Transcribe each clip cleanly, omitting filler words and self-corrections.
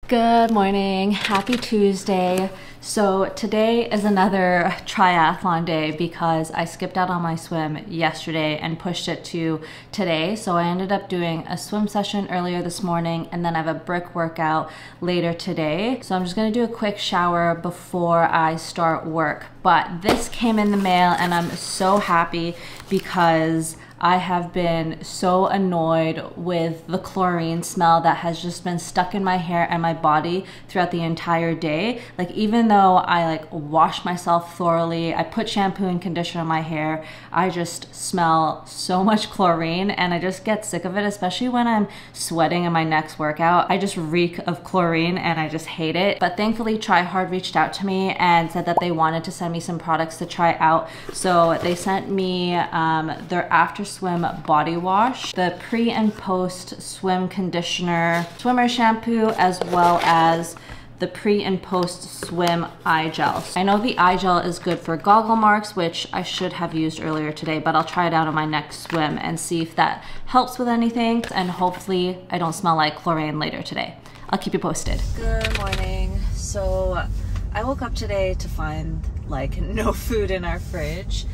Good morning, happy Tuesday. So today is another triathlon day because I skipped out on my swim yesterday and pushed it to today. So I ended up doing a swim session earlier this morning and then I have a brick workout later today. So I'm just gonna do a quick shower before I start work. But this came in the mail and I'm so happy because I have been so annoyed with the chlorine smell that has just been stuck in my hair and my body throughout the entire day. Like, even though I wash myself thoroughly, I put shampoo and conditioner in my hair, I just smell so much chlorine and I just get sick of it, especially when I'm sweating in my next workout. I just reek of chlorine and I just hate it. But thankfully Trihard reached out to me and said that they wanted to send me some products to try out. So they sent me their after swim body wash, the pre and post swim conditioner, swimmer shampoo, as well as the pre and post swim eye gel. I know the eye gel is good for goggle marks, which I should have used earlier today, but I'll try it out on my next swim and see if that helps with anything, and hopefully I don't smell like chlorine later today. I'll keep you posted. Good morning. So I woke up today to find no food in our fridge.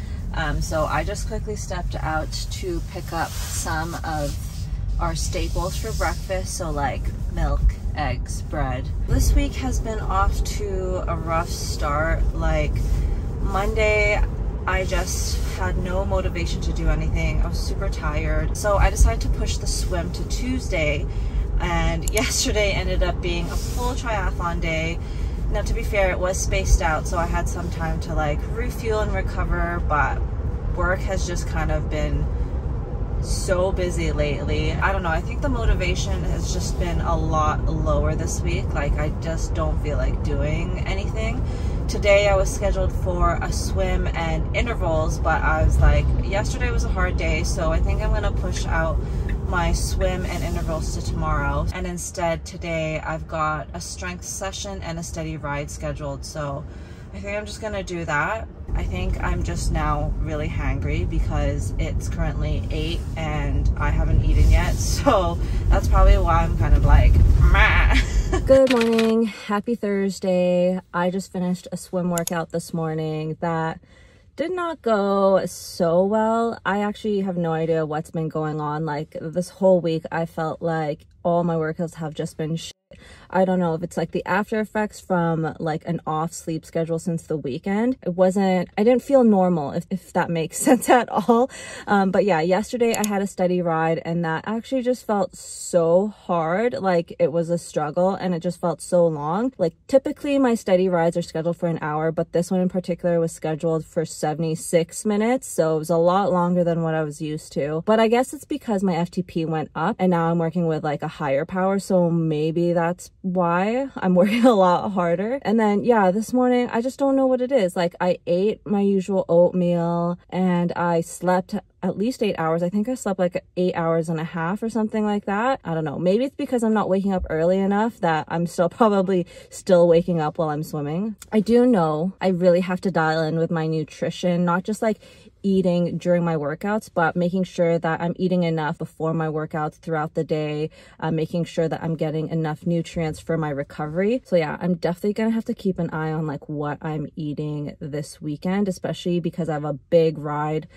So I just quickly stepped out to pick up some of our staples for breakfast, so milk, eggs, bread. This week has been off to a rough start. Monday, I just had no motivation to do anything. I was super tired. So I decided to push the swim to Tuesday, and yesterday ended up being a full triathlon day. Now, to be fair, it was spaced out, so I had some time to refuel and recover, but work has just kind of been so busy lately. I don't know, I think the motivation has just been a lot lower this week. I just don't feel like doing anything. Today I was scheduled for a swim and intervals, but I was yesterday was a hard day, so I think I'm gonna push out my swim and intervals to tomorrow, and instead today I've got a strength session and a steady ride scheduled, so I think I'm just gonna do that. I think I'm just now really hangry because it's currently 8 and I haven't eaten yet, so that's probably why I'm kind of meh. Good morning, happy Thursday. I just finished a swim workout this morning that did not go so well. I actually have no idea what's been going on. This whole week I felt like all my workouts have just been shit. I don't know if it's the after effects from an off sleep schedule since the weekend. I didn't feel normal, if that makes sense at all. But yeah, yesterday I had a steady ride and that actually just felt so hard. It was a struggle and it just felt so long. Typically my steady rides are scheduled for an hour, but this one in particular was scheduled for 76 minutes. So it was a lot longer than what I was used to. But I guess it's because my FTP went up and now I'm working with a higher power. So maybe that's why I'm working a lot harder. And then yeah, this morning I just don't know what it is. I ate my usual oatmeal and I slept at least 8 hours. I think I slept 8 hours and a half or something like that. I don't know, maybe it's because I'm not waking up early enough that I'm probably still waking up while I'm swimming. I do know I really have to dial in with my nutrition, not just eating during my workouts, but making sure that I'm eating enough before my workouts throughout the day, making sure that I'm getting enough nutrients for my recovery. So yeah, I'm definitely gonna have to keep an eye on what I'm eating this weekend, especially because I have a big ride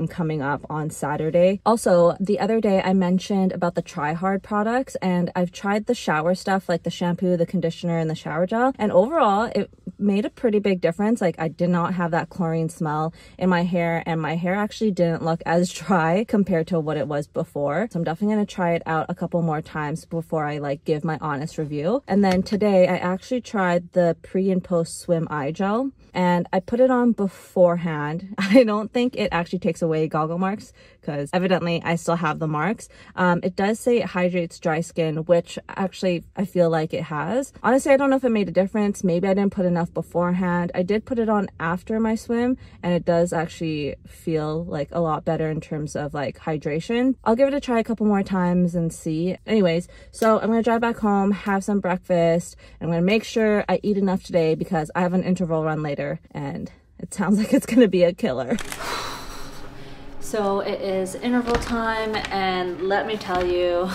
coming up on Saturday. Also, the other day I mentioned about the Trihard products, and I've tried the shower stuff, the shampoo, the conditioner, and the shower gel, and overall it made a pretty big difference. I did not have that chlorine smell in my hair, and my hair actually didn't look as dry compared to what it was before. So I'm definitely going to try it out a couple more times before I give my honest review. And then today I actually tried the pre and post swim eye gel, and I put it on beforehand. I don't think it actually takes away goggle marks because evidently I still have the marks. It does say it hydrates dry skin, which actually I feel like it has. Honestly, I don't know if it made a difference. Maybe I didn't put enough beforehand. I did put it on after my swim and it does actually feel a lot better in terms of hydration. I'll give it a try a couple more times and see. Anyways, so I'm gonna drive back home, have some breakfast. I'm gonna make sure I eat enough today because I have an interval run later and it sounds like it's gonna be a killer. So it is interval time, and let me tell you,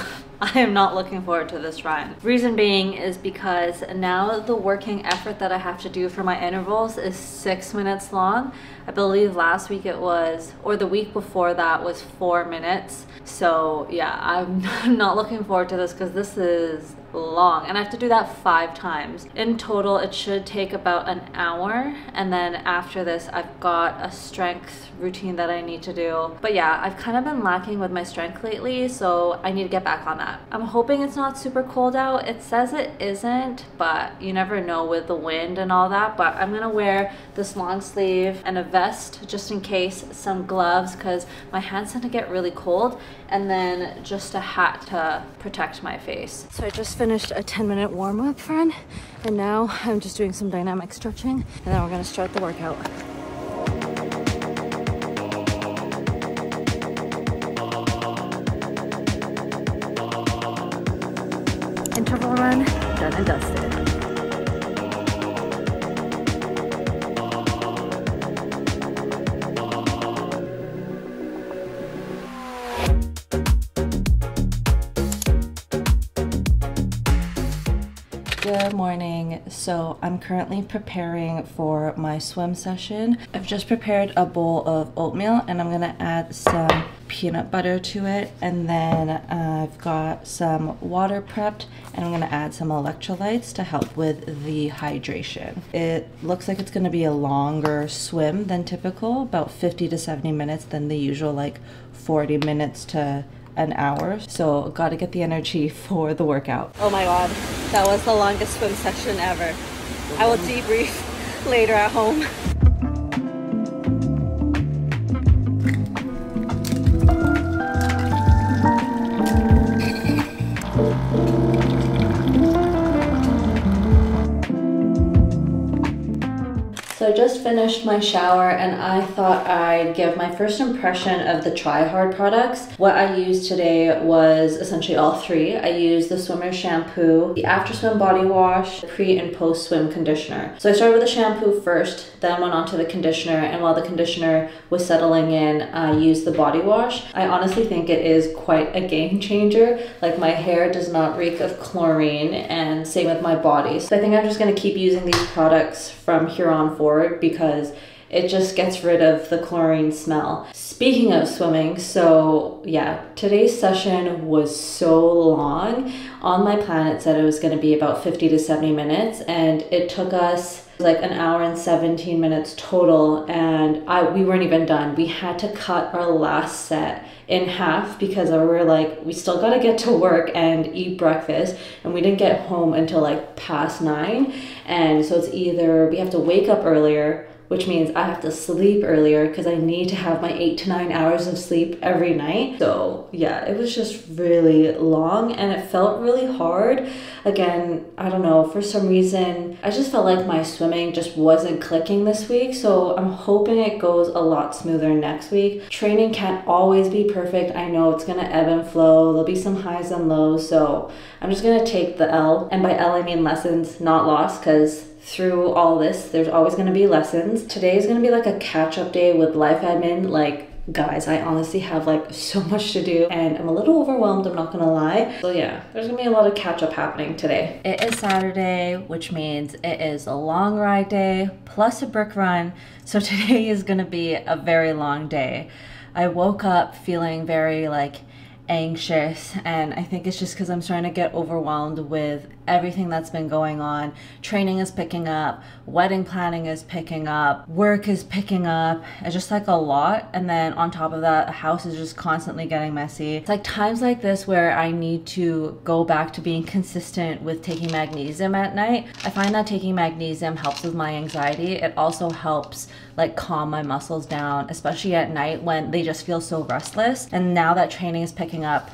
I am not looking forward to this run. Reason being is because now the working effort that I have to do for my intervals is 6 minutes long. I believe last week it was, or the week before that was 4 minutes. So yeah, I'm not looking forward to this because this is long and I have to do that 5 times. In total, it should take about an hour. And then after this, I've got a strength routine that I need to do. But yeah, I've kind of been lacking with my strength lately, so I need to get back on that. I'm hoping it's not super cold out. It says it isn't, but you never know with the wind and all that. But I'm gonna wear this long sleeve and a vest just in case, some gloves because my hands tend to get really cold, and then just a hat to protect my face. So I just finished a 10-minute warm-up, friend, and now I'm just doing some dynamic stretching, and then we're gonna start the workout. Interval run, done and dusted. Good morning. So I'm currently preparing for my swim session. I've just prepared a bowl of oatmeal and I'm gonna add some peanut butter to it, and then I've got some water prepped and I'm gonna add some electrolytes to help with the hydration. It looks like it's gonna be a longer swim than typical, about 50 to 70 minutes than the usual like 40 minutes to an hour. So gotta get the energy for the workout. Oh my god, that was the longest swim session ever. I will debrief later at home. So I just finished my shower and I thought I'd give my first impression of the Trihard products. What I used today was essentially all 3. I used the swimmer shampoo, the after swim body wash, pre and post swim conditioner. So I started with the shampoo first, then went on to the conditioner, and while the conditioner was settling in, I used the body wash. I honestly think it is quite a game changer. Like, my hair does not reek of chlorine, and same with my body. So I think I'm just gonna keep using these products from here on forward because it just gets rid of the chlorine smell. Speaking of swimming, so yeah, today's session was so long. On my plan, it said it was gonna be about 50 to 70 minutes, and it took us like an hour and 17 minutes total, and we weren't even done. We had to cut our last set in half because we were like, we still gotta get to work and eat breakfast, and we didn't get home until like past 9. And so it's either we have to wake up earlier, which means I have to sleep earlier because I need to have my 8 to 9 hours of sleep every night. So yeah, it was just really long and it felt really hard. Again, I don't know, for some reason, I just felt like my swimming just wasn't clicking this week. So I'm hoping it goes a lot smoother next week. Training can't always be perfect. I know it's gonna ebb and flow. There'll be some highs and lows. So I'm just gonna take the L. And by L, I mean lessons, not loss, because through all this, there's always going to be lessons. Today is going to be like a catch-up day with life admin. Like, guys, I honestly have like so much to do and I'm a little overwhelmed, I'm not gonna lie. So yeah, there's gonna be a lot of catch-up happening today. It is Saturday, which means it is a long ride day plus a brick run. So today is gonna be a very long day. I woke up feeling very like anxious, and I think it's just because I'm starting to get overwhelmed with everything that's been going on. Training is picking up, wedding planning is picking up, work is picking up. It's just like a lot, and then on top of that, the house is just constantly getting messy. It's like times like this where I need to go back to being consistent with taking magnesium at night. I find that taking magnesium helps with my anxiety. It also helps like calm my muscles down, especially at night when they just feel so restless. And now that training is picking up,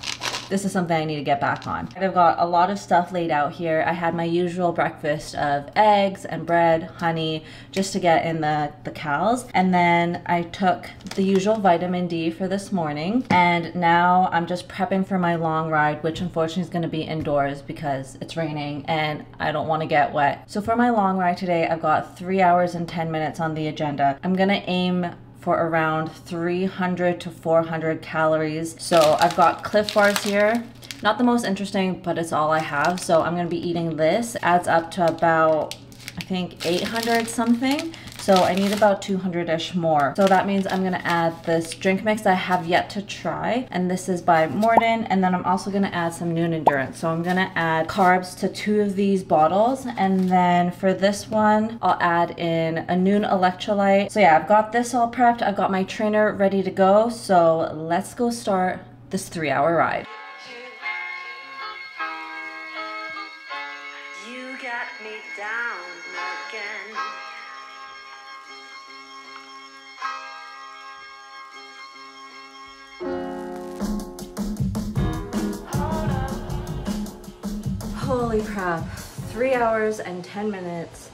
this is something I need to get back on. I've got a lot of stuff laid out here. I had my usual breakfast of eggs and bread, honey, just to get in the calories. And then I took the usual vitamin D for this morning. And now I'm just prepping for my long ride, which unfortunately is gonna be indoors because it's raining and I don't wanna get wet. So for my long ride today, I've got 3 hours and 10 minutes on the agenda. I'm gonna aim for around 300 to 400 calories. So I've got Cliff Bars here. Not the most interesting, but it's all I have. So I'm gonna be eating this. Adds up to about, I think 800 something. So I need about 200-ish more. So that means I'm gonna add this drink mix that I have yet to try. And this is by Morden. And then I'm also gonna add some Noon Endurance. So I'm gonna add carbs to 2 of these bottles. And then for this one, I'll add in a Noon electrolyte. So yeah, I've got this all prepped. I've got my trainer ready to go. So let's go start this 3-hour ride. You got me down again. Holy crap, 3 hours and 10 minutes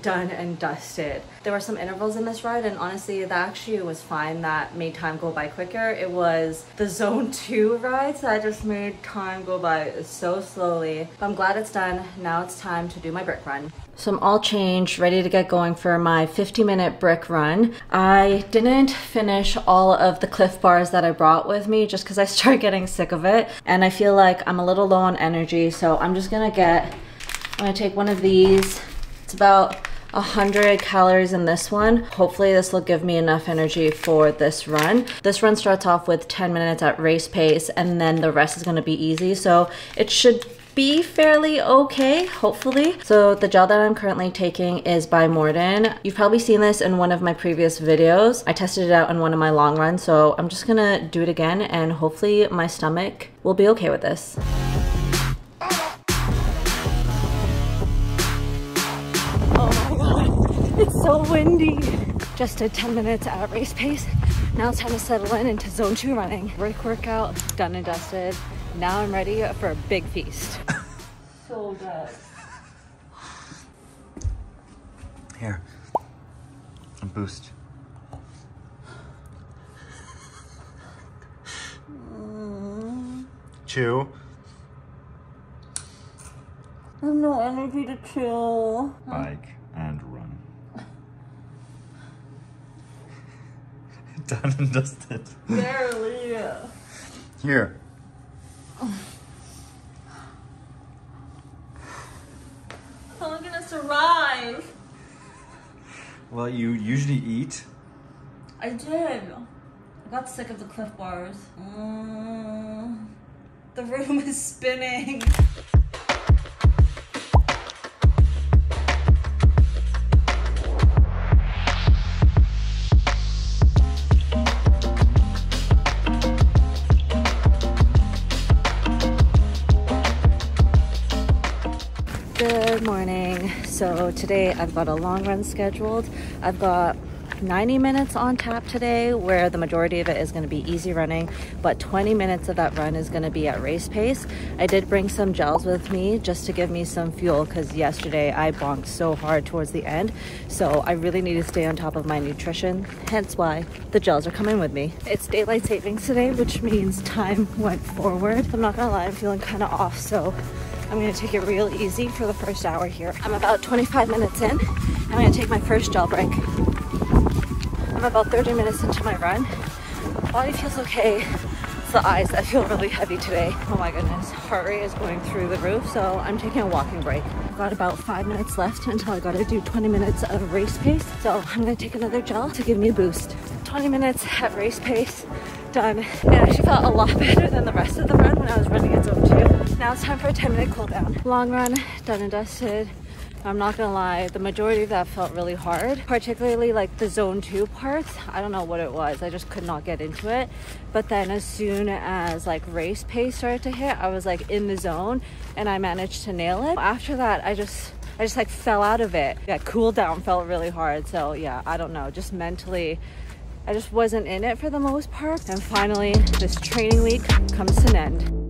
done and dusted. There were some intervals in this ride, and honestly that actually was fine. That made time go by quicker. It was the zone 2 rides that just made time go by so slowly. But I'm glad it's done. Now it's time to do my brick run. So I'm all changed, ready to get going for my 50-minute brick run. I didn't finish all of the Cliff Bars that I brought with me just because I started getting sick of it. And I feel like I'm a little low on energy, so I'm gonna take one of these. It's about 100 calories in this one. Hopefully this will give me enough energy for this run. This run starts off with 10 minutes at race pace, and then the rest is gonna be easy. So it should be fairly okay, hopefully. So the gel that I'm currently taking is by Morden. You've probably seen this in one of my previous videos. I tested it out in one of my long runs, so I'm just gonna do it again, and hopefully my stomach will be okay with this. It's so windy. Just did 10 minutes at race pace. Now it's time to settle into zone 2 running. Brick workout, done and dusted. Now I'm ready for a big feast. So good. Here, a boost. Chew. I have no energy to chew. Bike and run. Done and dusted. Barely. Here. How am I gonna survive? Well, you usually eat. I did. I got sick of the Cliff Bars. The room is spinning. Good morning. So today I've got a long run scheduled. I've got 90 minutes on tap today, where the majority of it is going to be easy running, but 20 minutes of that run is going to be at race pace. I did bring some gels with me just to give me some fuel, because yesterday I bonked so hard towards the end, so I really need to stay on top of my nutrition, hence why the gels are coming with me. It's daylight savings today, which means time went forward. I'm not gonna lie, I'm feeling kind of off, so I'm gonna take it real easy for the first hour here. I'm about 25 minutes in. I'm gonna take my first gel break. I'm about 30 minutes into my run. Body feels okay. It's the eyes that feel really heavy today. Oh my goodness, heart rate is going through the roof, so I'm taking a walking break. I've got about 5 minutes left until I gotta do 20 minutes of race pace. So I'm gonna take another gel to give me a boost. 20 minutes at race pace, done. It actually felt a lot better than the rest of the run when I was running at zone 2. Now it's time for a 10-minute cool down. Long run, done and dusted. I'm not gonna lie, the majority of that felt really hard, particularly like the zone 2 parts. I don't know what it was, I just could not get into it. But then as soon as like race pace started to hit, I was like in the zone and I managed to nail it. After that, I just like fell out of it. Yeah, cool down felt really hard. So yeah, I don't know, just mentally, I just wasn't in it for the most part. And finally, this training week comes to an end.